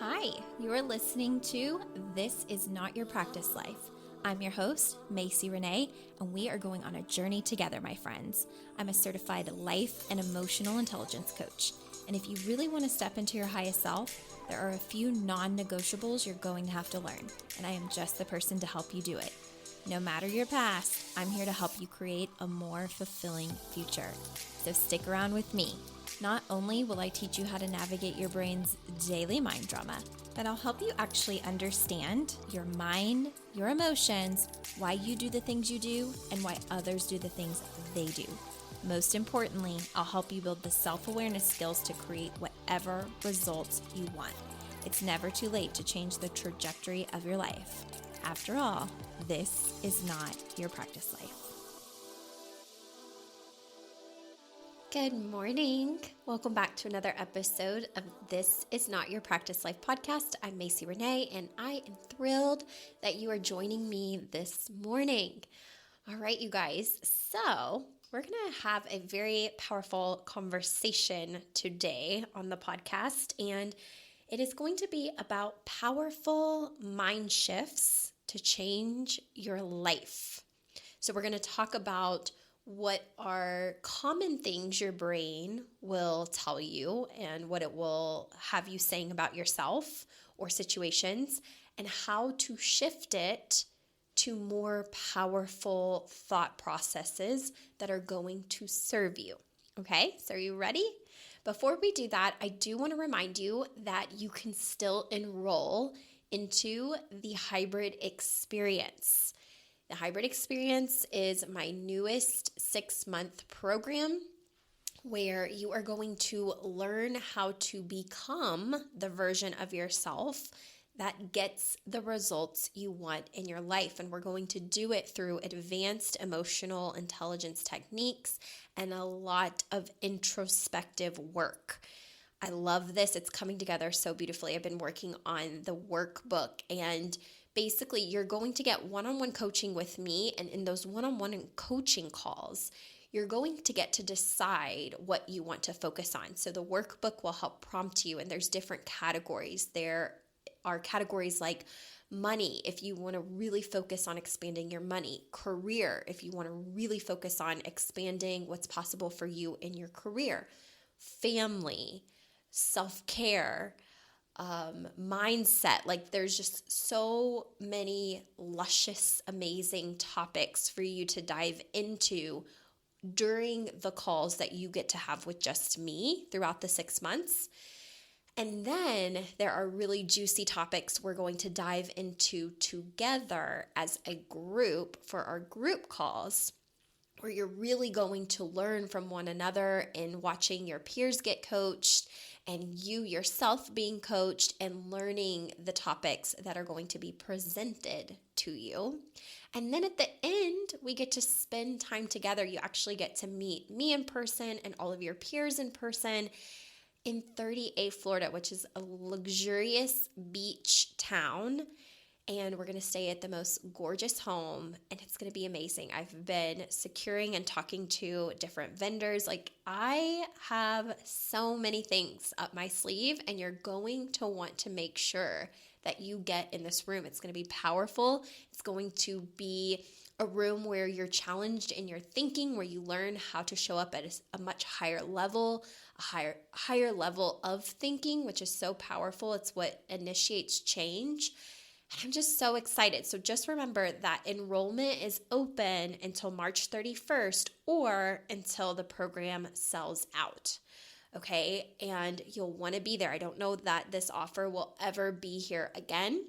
Hi, you are listening to This Is Not Your Practice Life. I'm your host, Macie Renae, and we are going on a journey together, my friends. I'm a certified life and emotional intelligence coach. And if you really want to step into your highest self, there are a few non-negotiables you're going to have to learn, and I am just the person to help you do it. No matter your past, I'm here to help you create a more fulfilling future. So stick around with me. Not only will I teach you how to navigate your brain's daily mind drama, but I'll help you actually understand your mind, your emotions, why you do the things you do, and why others do the things they do. Most importantly, I'll help you build the self-awareness skills to create whatever results you want. It's never too late to change the trajectory of your life. After all, this is not your practice life. Good morning. Welcome back to another episode of This Is Not Your Practice Life podcast. I'm Macie Renae, and I am thrilled that you are joining me this morning. All right, you guys. So we're going to have a very powerful conversation today on the podcast, and it is going to be about powerful mind shifts to change your life. So we're going to talk about what are common things your brain will tell you and what it will have you saying about yourself or situations, and how to shift it to more powerful thought processes that are going to serve you. Okay, so are you ready? Before we do that, I do want to remind you that you can still enroll into the hybrid experience. The hybrid experience is my newest 6-month program where you are going to learn how to become the version of yourself that gets the results you want in your life. And we're going to do it through advanced emotional intelligence techniques and a lot of introspective work. I love this. It's coming together so beautifully. I've been working on the workbook, and basically you're going to get one-on-one coaching with me, and in those one-on-one coaching calls, you're going to get to decide what you want to focus on. So the workbook will help prompt you, and there's different categories. There are categories like money, if you want to really focus on expanding your money; career, if you want to really focus on expanding what's possible for you in your career; family, self-care, mindset. Like, there's just so many luscious, amazing topics for you to dive into during the calls that you get to have with just me throughout the 6 months. And then there are really juicy topics we're going to dive into together as a group for our group calls, where you're really going to learn from one another and watching your peers get coached and you yourself being coached and learning the topics that are going to be presented to you. And then at the end, we get to spend time together. You actually get to meet me in person and all of your peers in person in 38, Florida, which is a luxurious beach town. And we're going to stay at the most gorgeous home, and it's going to be amazing. I've been securing and talking to different vendors. Like, I have so many things up my sleeve, and you're going to want to make sure that you get in this room. It's going to be powerful. It's going to be a room where you're challenged in your thinking, where you learn how to show up at a much higher level, a higher level of thinking, which is so powerful. It's what initiates change. I'm just so excited. So just remember that enrollment is open until March 31st or until the program sells out. Okay, and you'll want to be there. I don't know that this offer will ever be here again.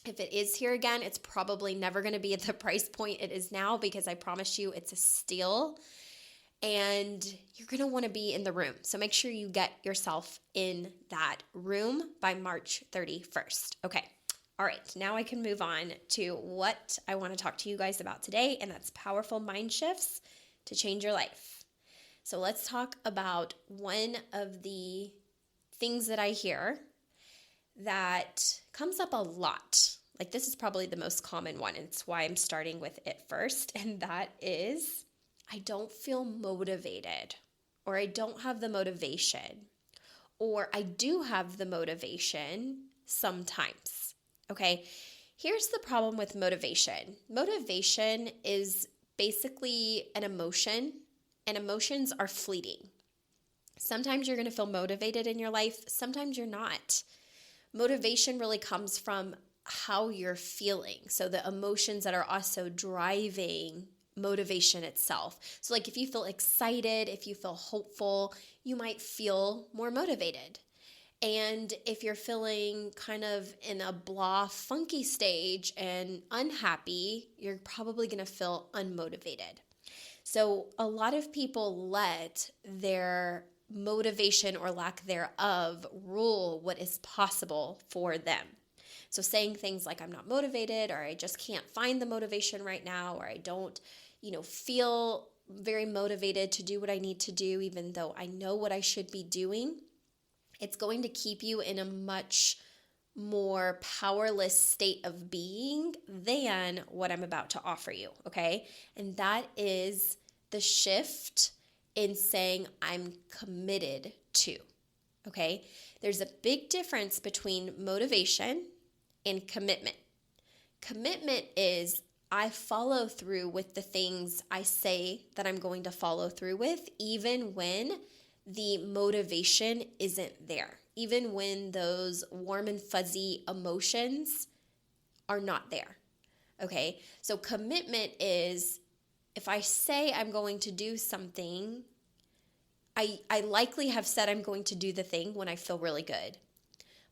If it is here again, it's probably never going to be at the price point it is now, because I promise you it's a steal, and you're going to want to be in the room. So make sure you get yourself in that room by March 31st. Okay. All right, now I can move on to what I want to talk to you guys about today, and that's powerful mind shifts to change your life. So let's talk about one of the things that I hear that comes up a lot. Like, this is probably the most common one, and it's why I'm starting with it first, and that is, I don't feel motivated, or I don't have the motivation, or I do have the motivation sometimes. Okay, here's the problem with motivation. Motivation is basically an emotion, and emotions are fleeting. Sometimes you're going to feel motivated in your life, sometimes you're not. Motivation really comes from how you're feeling. So the emotions that are also driving motivation itself. So like if you feel excited, if you feel hopeful, you might feel more motivated. And if you're feeling kind of in a blah, funky stage and unhappy, you're probably going to feel unmotivated. So a lot of people let their motivation or lack thereof rule what is possible for them. So saying things like, I'm not motivated, or I just can't find the motivation right now, or I don't, feel very motivated to do what I need to do, even though I know what I should be doing. It's going to keep you in a much more powerless state of being than what I'm about to offer you, okay? And that is the shift in saying I'm committed to, okay? There's a big difference between motivation and commitment. Commitment is I follow through with the things I say that I'm going to follow through with, even when the motivation isn't there, even when those warm and fuzzy emotions are not there, okay? So commitment is if I say I'm going to do something, I likely have said I'm going to do the thing when I feel really good.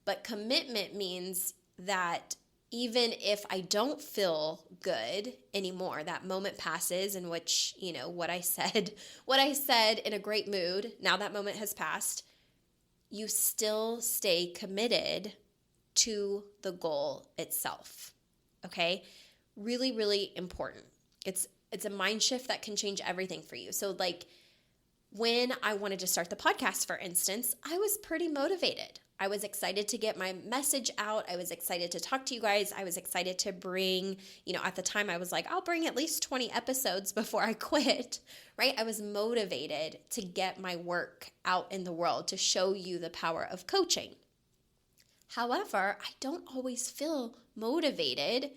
But commitment means that even if I don't feel good anymore, that moment passes in which, what I said in a great mood, now that moment has passed, you still stay committed to the goal itself, okay? Really, really important. It's a mind shift that can change everything for you. So like when I wanted to start the podcast, for instance, I was pretty motivated. I was excited to get my message out. I was excited to talk to you guys. I was excited to bring, at the time I was like, I'll bring at least 20 episodes before I quit, right? I was motivated to get my work out in the world, to show you the power of coaching. However, I don't always feel motivated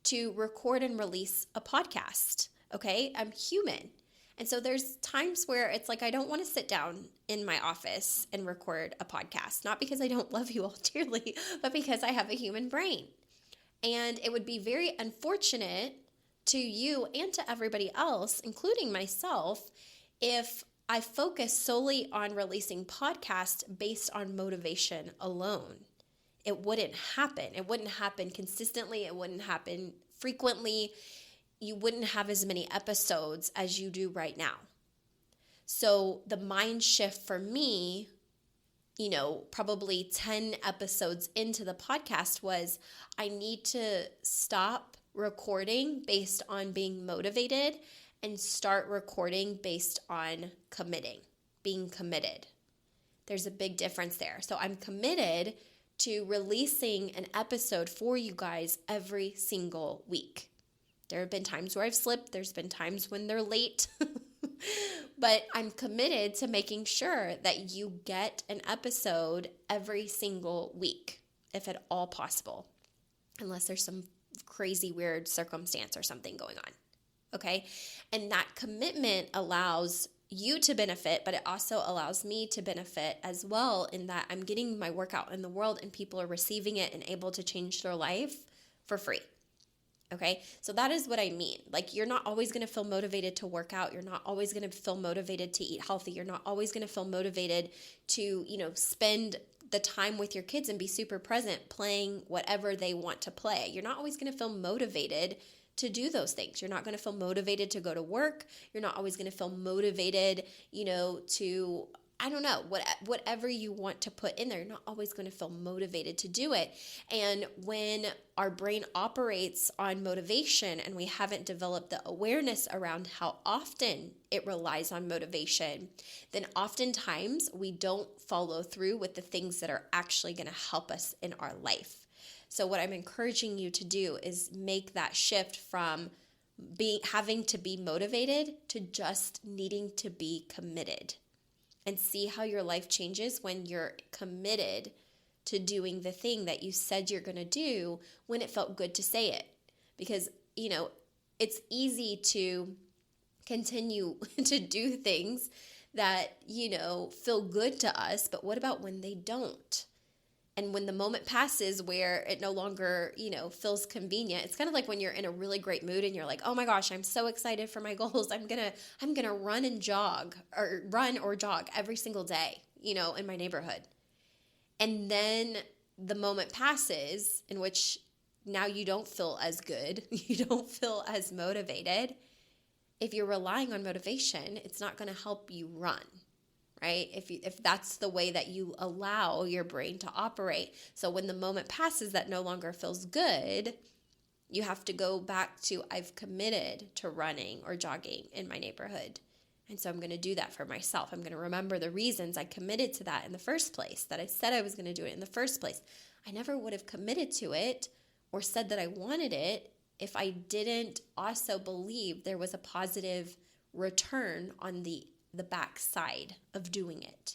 to record and release a podcast, okay? I'm human. And so there's times where it's like I don't want to sit down in my office and record a podcast, not because I don't love you all dearly, but because I have a human brain. And it would be very unfortunate to you and to everybody else, including myself, if I focus solely on releasing podcasts based on motivation alone. It wouldn't happen. It wouldn't happen consistently. It wouldn't happen frequently. You wouldn't have as many episodes as you do right now. So the mind shift for me, probably 10 episodes into the podcast was I need to stop recording based on being motivated and start recording based on being committed. There's a big difference there. So I'm committed to releasing an episode for you guys every single week. There have been times where I've slipped. There's been times when they're late. But I'm committed to making sure that you get an episode every single week, if at all possible, unless there's some crazy weird circumstance or something going on, okay? And that commitment allows you to benefit, but it also allows me to benefit as well, in that I'm getting my work out in the world and people are receiving it and able to change their life for free. Okay, so that is what I mean. Like, you're not always going to feel motivated to work out. You're not always going to feel motivated to eat healthy. You're not always going to feel motivated to, spend the time with your kids and be super present playing whatever they want to play. You're not always going to feel motivated to do those things. You're not going to feel motivated to go to work. You're not always going to feel motivated, to, whatever you want to put in there. You're not always going to feel motivated to do it. And when our brain operates on motivation and we haven't developed the awareness around how often it relies on motivation, then oftentimes we don't follow through with the things that are actually going to help us in our life. So what I'm encouraging you to do is make that shift from having to be motivated to just needing to be committed. And see how your life changes when you're committed to doing the thing that you said you're going to do when it felt good to say it. Because, it's easy to continue to do things that, feel good to us, but what about when they don't? And when the moment passes where it no longer, feels convenient, it's kind of like when you're in a really great mood and you're like, oh my gosh, I'm so excited for my goals. I'm going to run or jog every single day, in my neighborhood. And then the moment passes in which now you don't feel as good. You don't feel as motivated. If you're relying on motivation, it's not going to help you run. Right? If that's the way that you allow your brain to operate. So when the moment passes that no longer feels good, you have to go back to, I've committed to running or jogging in my neighborhood. And so I'm going to do that for myself. I'm going to remember the reasons I committed to that in the first place, that I said I was going to do it in the first place. I never would have committed to it or said that I wanted it if I didn't also believe there was a positive return on the backside of doing it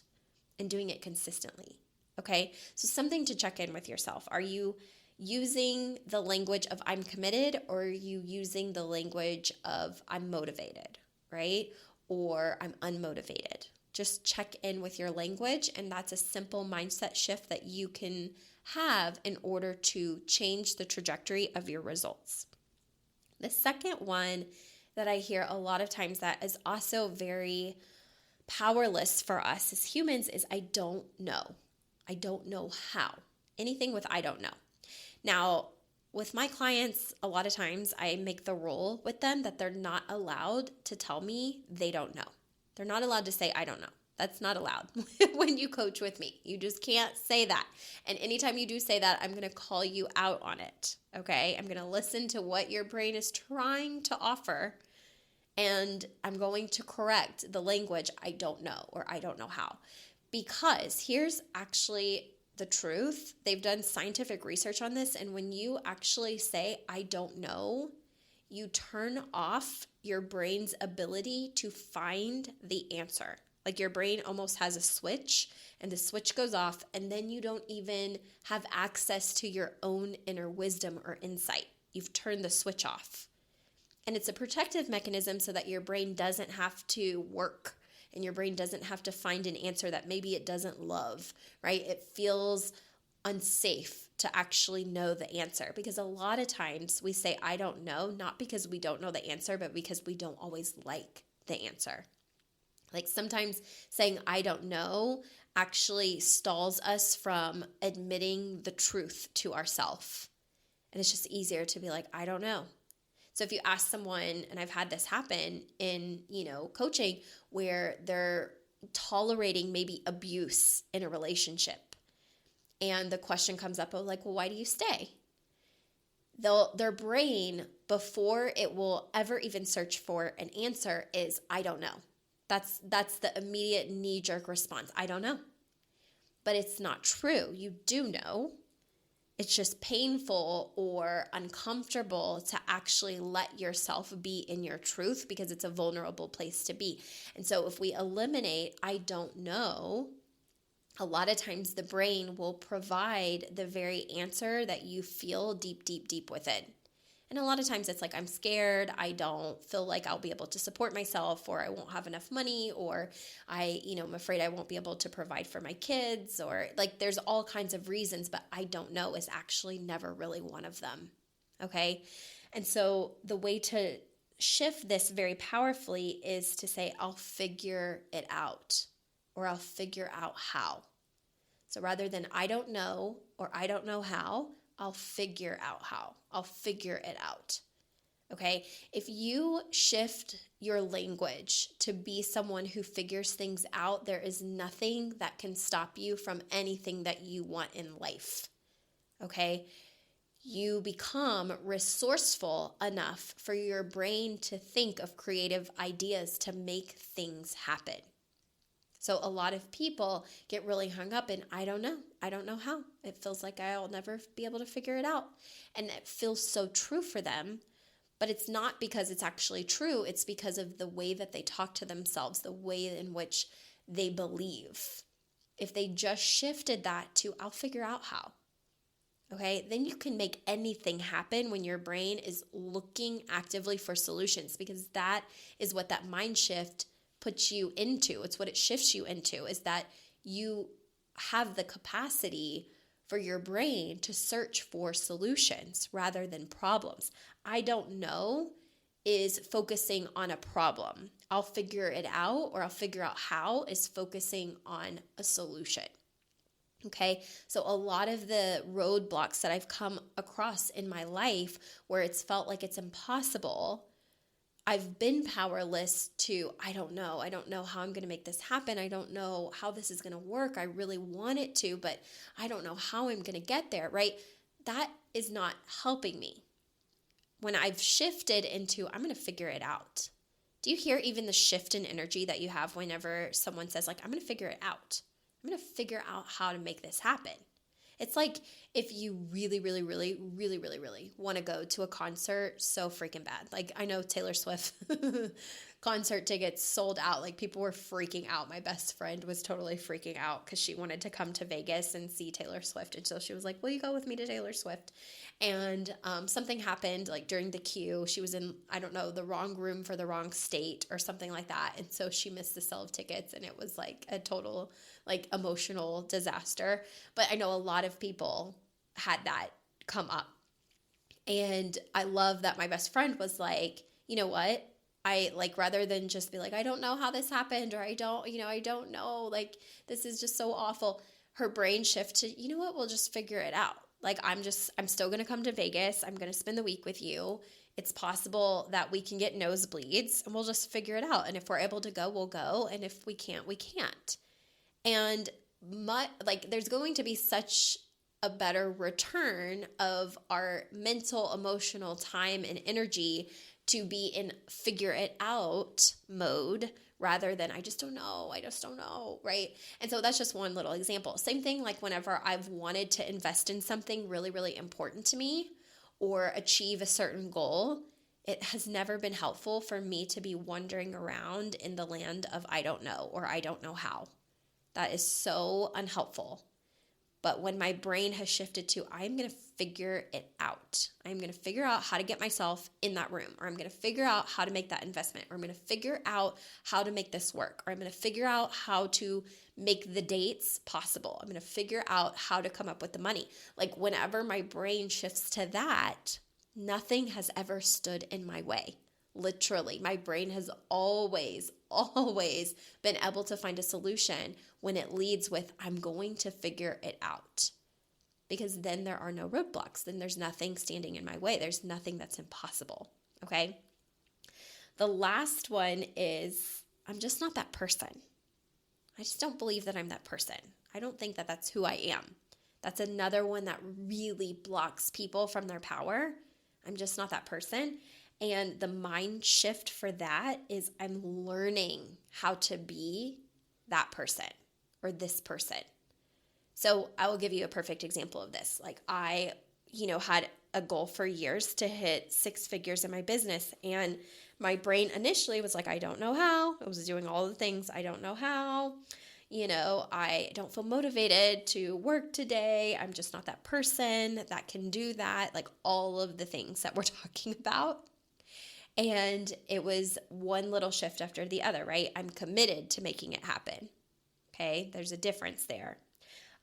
and doing it consistently. Okay. So something to check in with yourself. Are you using the language of I'm committed, or are you using the language of I'm motivated, right? Or I'm unmotivated? Just check in with your language. And that's a simple mindset shift that you can have in order to change the trajectory of your results. The second one that I hear a lot of times that is also very powerless for us as humans is I don't know. I don't know how. Anything with I don't know. Now, with my clients, a lot of times I make the rule with them that they're not allowed to tell me they don't know. They're not allowed to say I don't know. That's not allowed when you coach with me. You just can't say that. And anytime you do say that, I'm going to call you out on it. Okay? I'm going to listen to what your brain is trying to offer. And I'm going to correct the language, I don't know, or I don't know how. Because here's actually the truth. They've done scientific research on this. And when you actually say, I don't know, you turn off your brain's ability to find the answer. Like your brain almost has a switch, and the switch goes off, and then you don't even have access to your own inner wisdom or insight. You've turned the switch off. And it's a protective mechanism so that your brain doesn't have to work, and your brain doesn't have to find an answer that maybe it doesn't love, right? It feels unsafe to actually know the answer, because a lot of times we say, I don't know, not because we don't know the answer, but because we don't always like the answer. Like sometimes saying, I don't know, actually stalls us from admitting the truth to ourselves. And it's just easier to be like, I don't know. So if you ask someone, and I've had this happen in, coaching, where they're tolerating maybe abuse in a relationship, and the question comes up of like, well, why do you stay? Their brain, before it will ever even search for an answer, is I don't know. That's the immediate knee-jerk response. I don't know. But it's not true. You do know. It's just painful or uncomfortable to actually let yourself be in your truth, because it's a vulnerable place to be. And so if we eliminate I don't know, a lot of times the brain will provide the very answer that you feel deep, deep, deep within. And a lot of times it's like, I'm scared, I don't feel like I'll be able to support myself, or I won't have enough money, or I'm afraid I won't be able to provide for my kids, or like there's all kinds of reasons, but I don't know is actually never really one of them. Okay? And so the way to shift this very powerfully is to say, I'll figure it out, or I'll figure out how. So rather than I don't know or I don't know how, I'll figure out how. I'll figure it out. Okay? If you shift your language to be someone who figures things out, there is nothing that can stop you from anything that you want in life. Okay? You become resourceful enough for your brain to think of creative ideas to make things happen. So a lot of people get really hung up in, I don't know. I don't know how. It feels like I'll never be able to figure it out. And it feels so true for them, but it's not because it's actually true. It's because of the way that they talk to themselves, the way in which they believe. if they just shifted that to, I'll figure out how. Okay, then you can make anything happen when your brain is looking actively for solutions, because that is what that mind shift puts you into. It's what it shifts you into, is that you have the capacity for your brain to search for solutions rather than problems. I don't know is focusing on a problem. I'll figure it out, or I'll figure out how, is focusing on a solution. Okay, so a lot of the roadblocks that I've come across in my life where it's felt like it's impossible, I've been powerless to, I don't know how I'm going to make this happen. I don't know how this is going to work. I really want it to, but I don't know how I'm going to get there, right? That is not helping me. When I've shifted into, I'm going to figure it out. Do you hear even the shift in energy that you have whenever someone says, like, I'm going to figure it out? I'm going to figure out how to make this happen. It's like if you really, really, really, really, really, really want to go to a concert so freaking bad. Like, I know Taylor Swift concert tickets sold out. Like, people were freaking out. My best friend was totally freaking out because she wanted to come to Vegas and see Taylor Swift. And so she was like, will you go with me to Taylor Swift? And something happened like during the queue. She was in, I don't know, the wrong room for the wrong state or something like that. And so she missed the sale of tickets, and it was like a total like emotional disaster. But I know a lot of people had that come up. And I love that my best friend was like, you know what? I like, rather than just be like, I don't know how this happened, or I don't know, like, this is just so awful. Her brain shift to, you know what? We'll just figure it out. Like, I'm still going to come to Vegas. I'm going to spend the week with you. It's possible that we can get nosebleeds, and we'll just figure it out. And if we're able to go, we'll go. And if we can't, we can't. And there's going to be such a better return of our mental, emotional time and energy to be in figure it out mode rather than I just don't know, right? And so that's just one little example. Same thing like whenever I've wanted to invest in something really, really important to me or achieve a certain goal, it has never been helpful for me to be wandering around in the land of I don't know, or I don't know how. That is so unhelpful. But when my brain has shifted to, I'm going to figure it out. I'm going to figure out how to get myself in that room, or I'm going to figure out how to make that investment, or I'm going to figure out how to make this work, or I'm going to figure out how to make the dates possible. I'm going to figure out how to come up with the money. Like, whenever my brain shifts to that, nothing has ever stood in my way. Literally, my brain has always been able to find a solution when it leads with, I'm going to figure it out. Because then there are no roadblocks. Then there's nothing standing in my way. There's nothing that's impossible. Okay? The last one is, I'm just not that person. I just don't believe that I'm that person. I don't think that that's who I am. That's another one that really blocks people from their power. I'm just not that person. And the mind shift for that is I'm learning how to be that person or this person. So I will give you a perfect example of this. Like, I, had a goal for years to hit 6 figures in my business. And my brain initially was like, I don't know how. I was doing all the things. I don't know how. I don't feel motivated to work today. I'm just not that person that can do that. Like, all of the things that we're talking about. And it was one little shift after the other, right? I'm committed to making it happen. Okay, there's a difference there.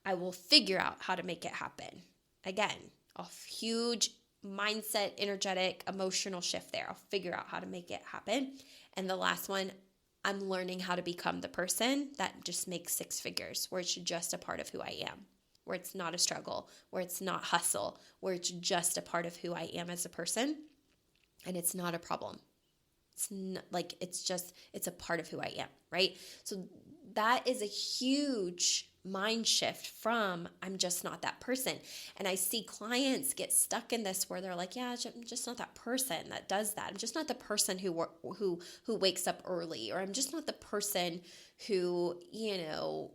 I will figure out how to make it happen. Again, a huge mindset, energetic, emotional shift there. I'll figure out how to make it happen. And the last one, I'm learning how to become the person that just makes 6 figures, where it's just a part of who I am, where it's not a struggle, where it's not hustle, where it's just a part of who I am as a person. And it's not a problem. It's not, like, it's a part of who I am, right? So that is a huge mind shift from I'm just not that person. And I see clients get stuck in this where they're like, yeah, I'm just not that person that does that. I'm just not the person who wakes up early, or I'm just not the person who,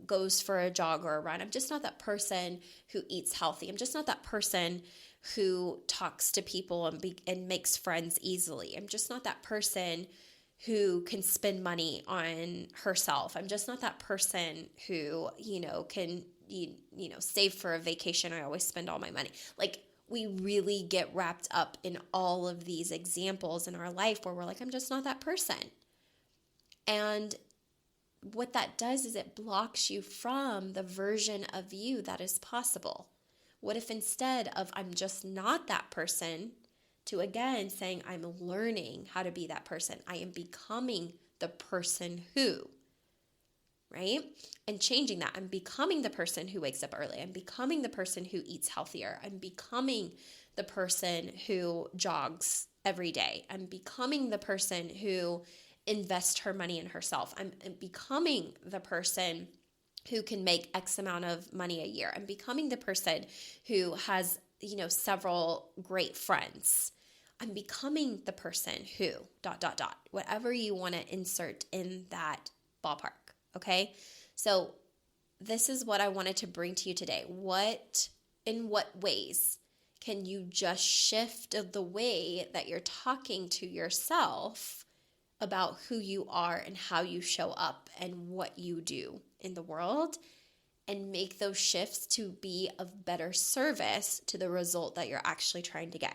goes for a jog or a run. I'm just not that person who eats healthy. I'm just not that person who talks to people and makes friends easily. I'm just not that person who can spend money on herself. I'm just not that person who, can, save for a vacation. I always spend all my money. Like, we really get wrapped up in all of these examples in our life where we're like, I'm just not that person. And what that does is it blocks you from the version of you that is possible. What if instead of I'm just not that person, to again saying I'm learning how to be that person, I am becoming the person who, right? And changing that. I'm becoming the person who wakes up early. I'm becoming the person who eats healthier. I'm becoming the person who jogs every day. I'm becoming the person who invests her money in herself. I'm becoming the person who can make X amount of money a year. I'm becoming the person who has, several great friends. I'm becoming the person who, ... whatever you want to insert in that ballpark. Okay. So this is what I wanted to bring to you today. In what ways can you just shift the way that you're talking to yourself about who you are and how you show up and what you do in the world, and make those shifts to be of better service to the result that you're actually trying to get?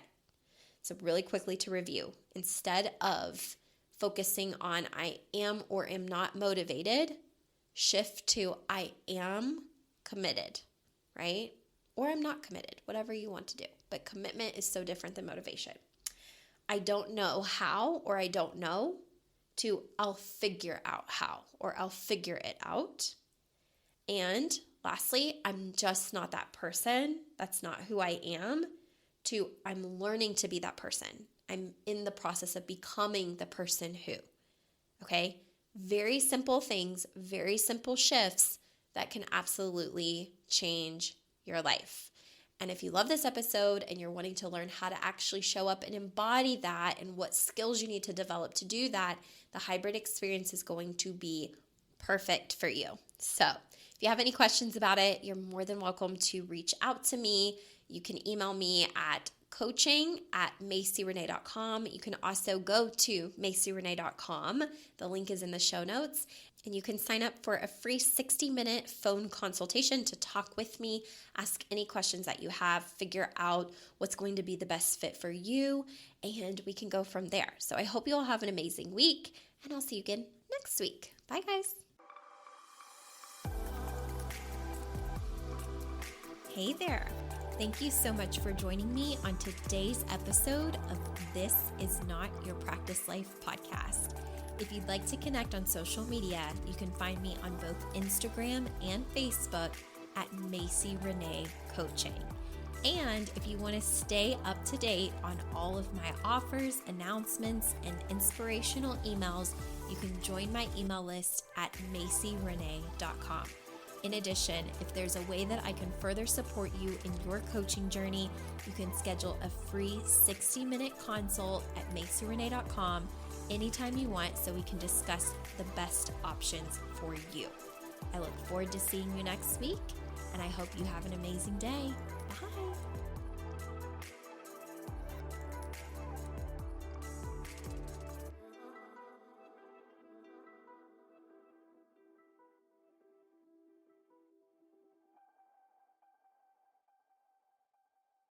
So really quickly to review, instead of focusing on I am or am not motivated, shift to I am committed, right? Or I'm not committed, whatever you want to do. But commitment is so different than motivation. I don't know how, or I don't know, to I'll figure out how, or I'll figure it out. And lastly, I'm just not that person. That's not who I am. To I'm learning to be that person. I'm in the process of becoming the person who. Okay? Very simple things, very simple shifts that can absolutely change your life. And if you love this episode and you're wanting to learn how to actually show up and embody that and what skills you need to develop to do that, the hybrid experience is going to be perfect for you. So if you have any questions about it, you're more than welcome to reach out to me. You can email me at coaching@macierenae.com. You can also go to macierenae.com. The link is in the show notes. And you can sign up for a free 60-minute phone consultation to talk with me, ask any questions that you have, figure out what's going to be the best fit for you, and we can go from there. So I hope you all have an amazing week, and I'll see you again next week. Bye, guys. Hey there. Thank you so much for joining me on today's episode of This Is Not Your Practice Life podcast. If you'd like to connect on social media, you can find me on both Instagram and Facebook at Macie Renae Coaching. And if you want to stay up to date on all of my offers, announcements, and inspirational emails, you can join my email list at macierenae.com. In addition, if there's a way that I can further support you in your coaching journey, you can schedule a free 60-minute consult at macierenae.com anytime you want so we can discuss the best options for you. I look forward to seeing you next week, and I hope you have an amazing day. Bye.